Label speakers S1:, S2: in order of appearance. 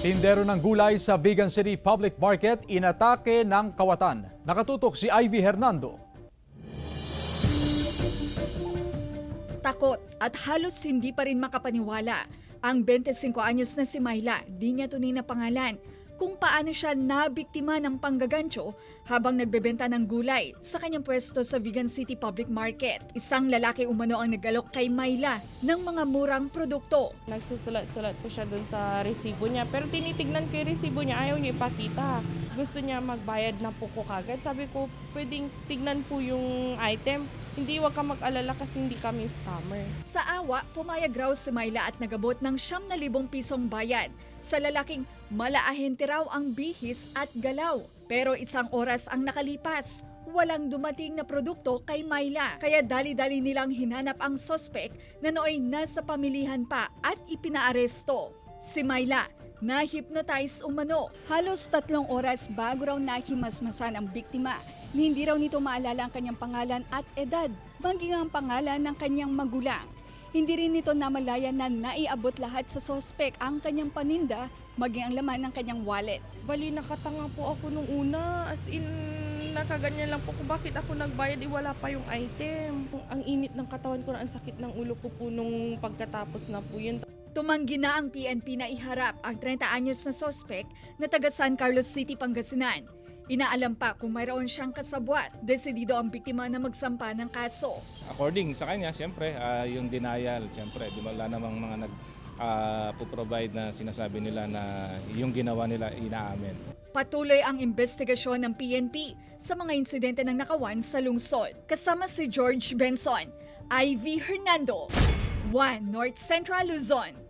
S1: Tindero ng gulay sa Vigan City Public Market inatake ng kawatan. Nakatutok si Ivy Hernando.
S2: Takot at halos hindi pa rin makapaniwala ang 25 anyos na si Myla, di niya tunay na pangalan, kung paano siya nabiktima ng panggagancho habang nagbebenta ng gulay sa kanyang pwesto sa Vigan City Public Market. Isang lalaki umano ang nagalok kay Myla ng mga murang produkto.
S3: Nagsusulat-sulat po siya dun sa resibo niya, pero tinitignan ko yung resibo niya, ayaw niya ipakita. Gusto niya magbayad na po ko kagad. Sabi ko, pwedeng tignan po yung item. Hindi, wag ka mag-alala kasi hindi kami scammer.
S2: Sa awa, pumayag raw si Myla at nagabot ng 9,000 pisong bayad. Sa lalaking malaahente raw ang bihis at galaw. Pero isang oras ang nakalipas. Walang dumating na produkto kay Myla. Kaya dali-dali nilang hinanap ang sospek na nooy nasa pamilihan pa at ipinaaresto. Si Myla, na-hypnotize umano. Halos 3 oras bago raw nahimasmasan ang biktima. Hindi raw nito maalala ang kanyang pangalan at edad, maging ang pangalan ng kanyang magulang. Hindi rin nito namalayan na naiabot lahat sa sospek ang kanyang paninda, maging ang laman ng kanyang wallet.
S3: Bali, nakatanga po ako nung una. As in, nakaganyan lang po kung bakit ako nagbayad, wala pa yung item. Ang init ng katawan ko na ang sakit ng ulo ko po nung pagkatapos na po yun.
S2: Tumanggi na ang PNP na iharap ang 30 anyos na sospek na taga San Carlos City, Pangasinan. Inaalam pa kung mayroon siyang kasabwat, desidido ang biktima na magsampa ng kaso.
S4: According sa kanya, siyempre, yung denial, siyempre, di ba, wala namang mga nag-provide na sinasabi nila na yung ginawa nila inaamin.
S2: Patuloy ang investigasyon ng PNP sa mga insidente ng nakawan sa lungsod. Kasama si George Benson, Ivy Hernando, 1 North Central Luzon.